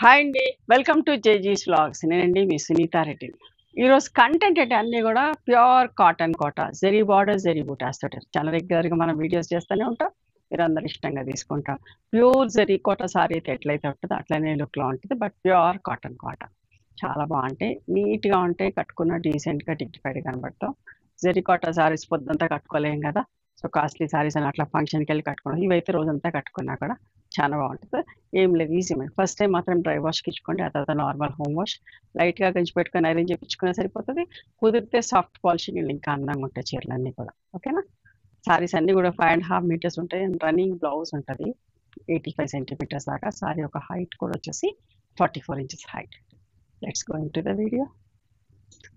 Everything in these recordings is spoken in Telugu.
హాయ్ అండి. వెల్కమ్ టు జేజీస్ వ్లాగ్స్. నేనండి మీ సునీతా రెడ్డి. ఈరోజు కంటెంట్ అంటే అన్నీ గూడా pure cotton Kota. Zari border, zari butas తోటి. చాలా రెగ్యులర్‌గా మనం వీడియోస్ చేస్తూనే ఉంటాం. మీరందరూ ఇష్టంగా తీసుకుంటాం. ప్యూర్ జరీ కోట సారీ అయితే ఎట్లయితే ఉంటదో అట్లనే లుక్‌లో ఉంటది. బట్ ప్యూర్ కాటన్ కోట. చాలా బావుంటాయి. నీట్‌గా ఉంటాయి. కట్టుకున్న డీసెంట్‌గా, డిగ్నిఫైడ్‌గా కనపడతాం. జరీ కోట సారీస్ పొద్దంతా కట్టుకోలేం గదా! సో, కాస్ట్లీ సారీస్ అని అట్లా ఫంక్షన్‌కెళ్ళి కట్టుకోవడం. ఇవైతే రోజంతా కట్టుకున్నా కూడా చాలా బావుంటది. ఏం లేదు ఈజీ మేడ్. ఫస్ట్ టైమ్ మాత్రం డ్రై వాష్‌కి ఇచ్చుకోండి. ఆ తర్వాత నార్మల్ హోమ్ వాష్. లైట్‌గా గంజి పెట్టుకొని ఐరన్ చేపించుకున్నా సరిపోతది. కుదిరితే సాఫ్ట్ పాలిషింగ్ ఇంకా అందంగా ఉంటాయి చీరలన్నీ కూడా. ఓకేనా? సారీస్ అన్నీ కూడా 5 ½ మీటర్స్ ఉంటాయి. అండ్ రన్నింగ్ బ్లౌజ్ ఉంటది. 85 సెంటీమీటర్స్ దాకా. సారీ యొక్క హైట్ కూడా వచ్చేసి 44 inches height. Let's go into the video.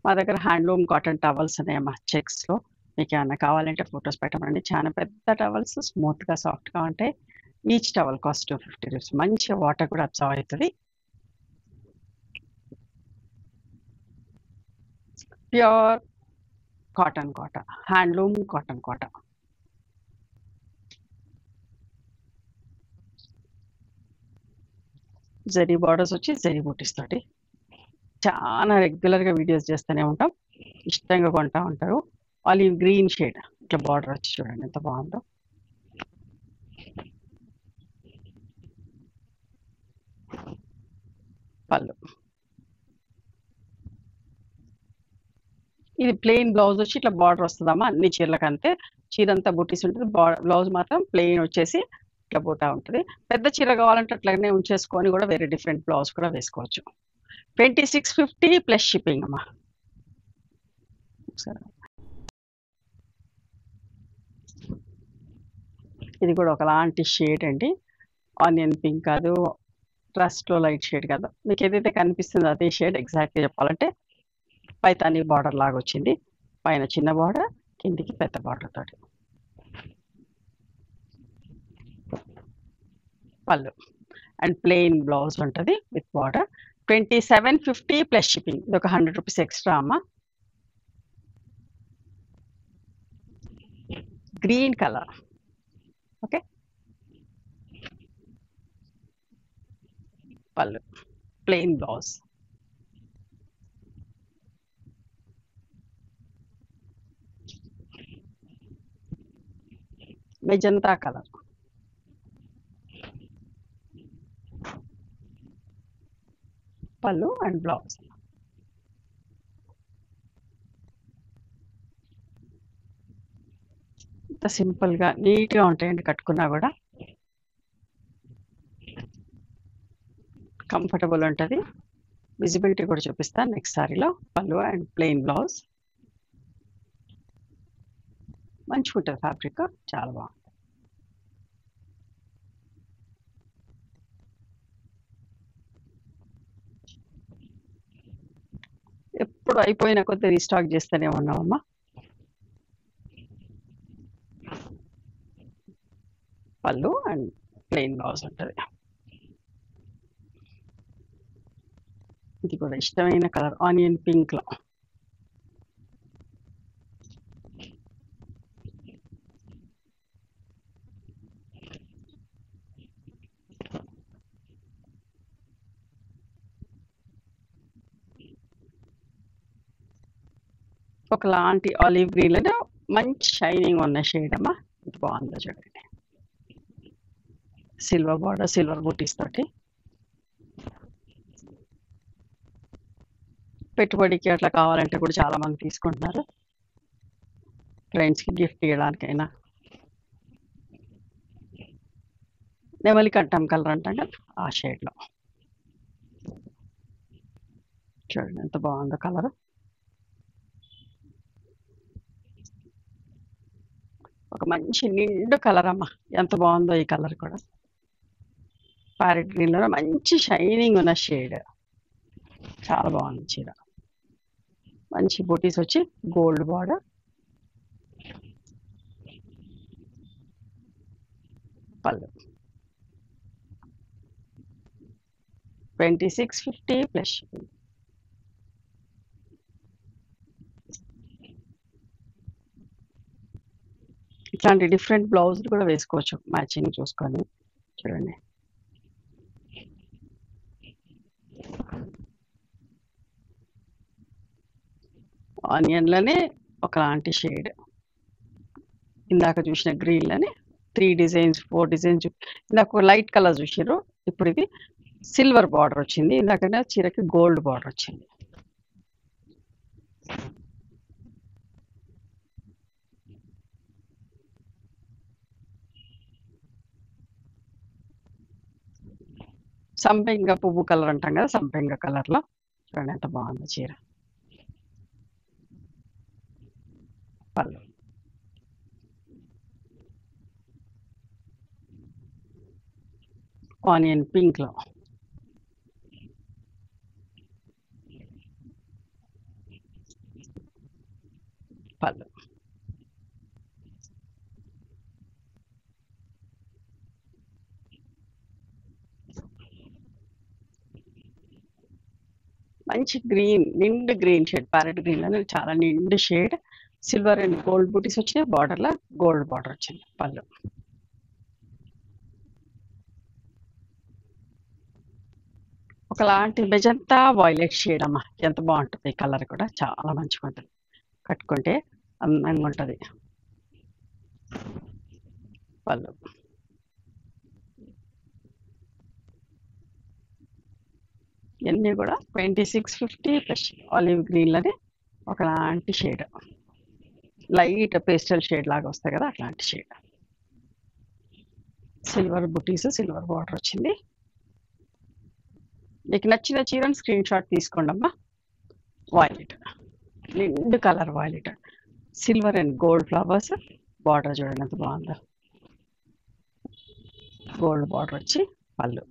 మా దగ్గర హ్యాండ్లూమ్ కాటన్ టవల్స్ ఉన్నాయమ్మా చెక్స్‌లో. మీకేమన్నా కావాలంటే ఫోటోస్ పెట్టమనండి. చాలా పెద్ద టవల్స్ స్మూత్‌గా, సాఫ్ట్‌గా ఉంటాయి. Each towel cost ₹250. మంచిగా వాటర్ కూడా అబ్జర్వ్ అవుతది. ప్యూర్ కాటన్ కోట. Handloom cotton Kota. Zari borders వచ్చి జరీ బూటీస్ తోటి. చాలా రెగ్యులర్‌గా వీడియోస్ చేస్తూనే ఉంటాం. ఇష్టంగా కొంటా ఉంటారు. ఆలివ్ గ్రీన్ షేడ్ ఇట్లా బార్డర్ వచ్చి చూడండి ఎంత బాగుందో. పళ్ళు. ఇది ప్లెయిన్ బ్లౌజ్ వచ్చి ఇట్లా బార్డర్ వస్తదమ్మా అన్ని చీరలకు అంతే. చీరంతా బూటీస్ ఉంటుంది. బ్లౌజ్ మాత్రం ప్లెయిన్ వచ్చేసి ఇట్లా బూటా ఉంటది. పెద్ద చీర కావాలంటే అట్లనే ఉంచేసుకొని కూడా వేరే డిఫరెంట్ బ్లౌజ్ కూడా వేసుకోవచ్చు. 2650 ప్లస్ షిప్పింగ్ అమ్మా. సరే. ఇది కూడా ఒకలాంటి షేడ్ అండి. ఆనియన్ పింక్ కాదు, ట్రస్ట్‌లో లైట్ షేడ్ కాదు. మీకు ఏదైతే కనిపిస్తుందో అదే షేడ్ ఎగ్జాక్ట్‌గా చెప్పాలంటే పైతాని బార్డర్ లాగా వచ్చింది. పైన చిన్న బార్డర్, కిందికి పెద్ద బార్డర్ తోటి. పళ్ళు అండ్ ప్లెయిన్ బ్లౌజ్ ఉంటది విత్ బార్డర్. 2750 plus shipping. ఇదొక ₹100 ఎక్స్ట్రా అమ్మా. Green colour. ఓకే. పళ్ళు. Plain blouse. Magenta colour. పళ్ళు అండ్ బ్లౌజ్. ఇంత సింపుల్‌గా నీట్‌గా ఉంటాయండి కట్టుకున్నా కూడా. కంఫర్టబుల్ ఉంటది. విజిబిలిటీ కూడా చూపిస్తాను నెక్స్ట్ సారీలో. పళ్ళు అండ్ ప్లెయిన్ బ్లౌజ్. మంచిగుంటది ఫ్యాబ్రిక్. చాలా బాగుంది. ఎప్పుడు అయిపోయిన కొద్దీ రీస్టాక్ చేస్తూనే ఉన్నామమ్మా. పళ్ళు అండ్ ప్లెయిన్ బ్లౌజ్ ఉంటది. ఇది కూడా ఇష్టమైన కలర్ ఆనియన్ పింక్‌లో. ఒకలాంటి ఆలివ్ గ్రీన్‌లో మంచి షైనింగ్ ఉన్న షేడ్ అమ్మా. ఎంత బాగుందో చూడండి. సిల్వర్ బార్డర్, సిల్వర్ బూటీస్ తోటి. పెట్టుబడికి అట్లా కావాలంటే కూడా చాలా మంది తీసుకుంటున్నారు. ఫ్రెండ్స్‌కి గిఫ్ట్ ఇయ్యడానికైనా. నెమలి కంఠం కలర్ అంటాం కదా! ఆ షేడ్‌లో. చూడండి ఎంత బాగుందో కలర్. ఒక మంచి నిండు కలర్ అమ్మా. ఎంత బాగుందో ఈ కలర్ కూడా. ప్యారెట్ గ్రీన్‌లో మంచి షైనింగ్ ఉన్న షేడ్. చాలా బాగుంది చీర. మంచి బూటీస్ వచ్చి గోల్డ్ బార్డర్. పళ్ళు. 2650 ప్లస్ షిప్పింగ్. ఇట్లాంటి డిఫరెంట్ బ్లౌజులు కూడా వేసుకోవచ్చు మ్యాచింగ్ చూసుకొని. చూడండి. ఆనియన్‌లోనే ఒకలాంటి షేడ్. ఇందాక చూసిన గ్రీన్‌లోనే 3 డిజైన్స్, 4 డిజైన్స్ ఇందాక ఒక లైట్ కలర్ చూసిర్రు. ఇప్పుడు ఇది సిల్వర్ బార్డర్ వచ్చింది. ఇందాక చీరకి గోల్డ్ బార్డర్ వచ్చింది. సంపెంగ పువ్వు కలర్ అంటాం కదా, సంపెంగ కలర్‌లో చూడండి ఎంత బాగుందో చీర. పళ్ళు. ఆనియన్ పింక్‌లో. పళ్ళు. మంచి గ్రీన్, నిండు గ్రీన్ షేడ్, ప్యారెట్ గ్రీన్‌లోనే చాలా నిండు షేడ్. సిల్వర్ అండ్ గోల్డ్ బూటీస్ వచ్చినాయి. బార్డర్‌లో గోల్డ్ బార్డర్ వచ్చింది. పళ్ళు. ఒకలాంటి మెజంతా వైలెట్ షేడ్ అమ్మ. ఎంత బాగుంటుంది ఈ కలర్ కూడా, చాలా మంచిగా ఉంటుంది. కట్టుకుంటే అందంగా ఉంటుంది. పళ్ళు. ఇవన్నీ కూడా 2650 ప్లస్ ఆలివ్ గ్రీన్‌లోనే ఒకలాంటి షేడ్. లైట్ పేస్టల్ షేడ్ లాగా వస్తాయి కదా, అట్లాంటి షేడ్. సిల్వర్ బుటీస్, సిల్వర్ బార్డర్ వచ్చింది. మీకు నచ్చిన చీరను స్క్రీన్ షాట్ తీసుకోండి అమ్మా. వైలెట్, నిండు colour violet, silver and gold flowers. Border చూడండి ఎంత బాగుందో. గోల్డ్ బార్డర్ వచ్చి పళ్ళు.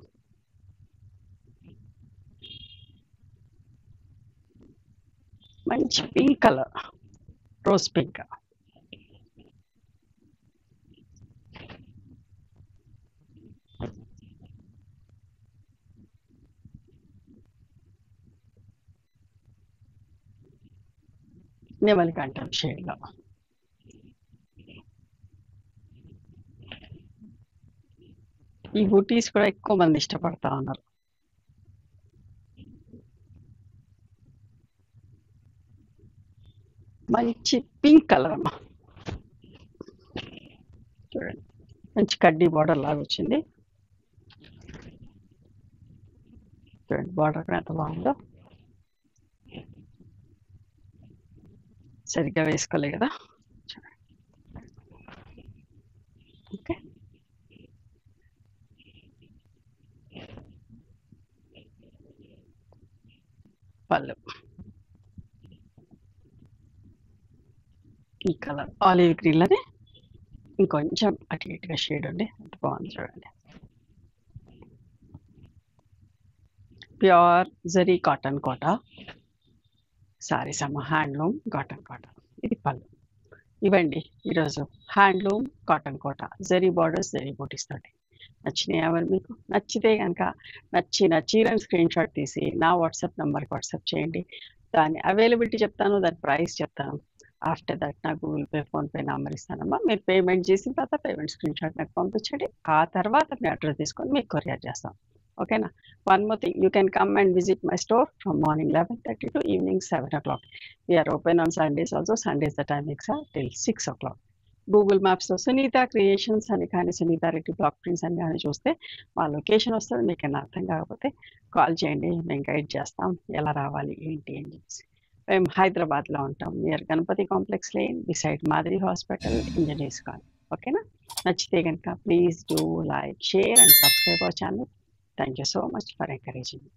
మంచి పింక్ కలర్, రోజ్ పింక్. నెమలికంఠం షేడ్లో. ఈ బూటీస్ కూడా ఎక్కువ మంది ఇష్టపడతా ఉన్నారు. మంచి పింక్ కలర్ అమ్మా. చూడండి మంచి కడ్డీ బార్డర్ లాగా వచ్చింది. చూడండి బార్డర్ కూడా ఎంత బాగుందో. సరిగ్గా వేసుకోలే కదా. ఓకే, పళ్ళు. ఈ కలర్ ఆలివ్ గ్రీన్లోనే ఇంకొంచెం అటు ఇటుగా షేడ్ అండి, ఎంత బాగుంది చూడండి. ప్యూర్ జరీ కాటన్ కోట సారీస్ అమ్మ, హ్యాండ్లూమ్ కాటన్ కోట. ఇది పళ్ళు. ఇవ్వండి ఈరోజు handloom cotton Kota, zari borders, zari బూటీస్ తోటి. నచ్చినాయి ఎవరు? మీకు నచ్చితే కనుక నచ్చిన చీరని స్క్రీన్ షాట్ తీసి నా వాట్సాప్ నెంబర్కి వాట్సాప్ చేయండి. దాని అవైలబిలిటీ చెప్తాను, దాని ప్రైస్ చెప్తాను. ఆఫ్టర్ దట్ నా గూగుల్ పే, ఫోన్పే నెంబర్ ఇస్తానమ్మా. మీరు పేమెంట్ చేసిన తర్వాత పేమెంట్ స్క్రీన్ షాట్ నాకు పంపించండి. ఆ తర్వాత మీ అడ్రస్ తీసుకొని మీకు కొరియర్ చేస్తాం. ఓకేనా? One more thing, you can come and visit my store from morning 11:30 to evening 7 o'clock. We are open on Sundays also. Sundays the timings are till 6 o'clock. Google మ్యాప్స్లో సునీత క్రియేషన్స్ అని కానీ, సునీత రెడ్డి బ్లాక్ ప్రింట్స్ అని కానీ చూస్తే మా లొకేషన్ వస్తుంది. మీకు ఏమైనా అర్థం కాకపోతే కాల్ చేయండి, మేము గైడ్ చేస్తాం ఎలా రావాలి ఏంటి అని చెప్పేసి. మేము హైదరాబాద్లో ఉంటాం, near Ganapathi complex lane, beside Madiri hospital, engineers colony. ఓకేనా? నచ్చితే కనుక please do like, share and subscribe our channel. Thank you so much for encouraging me.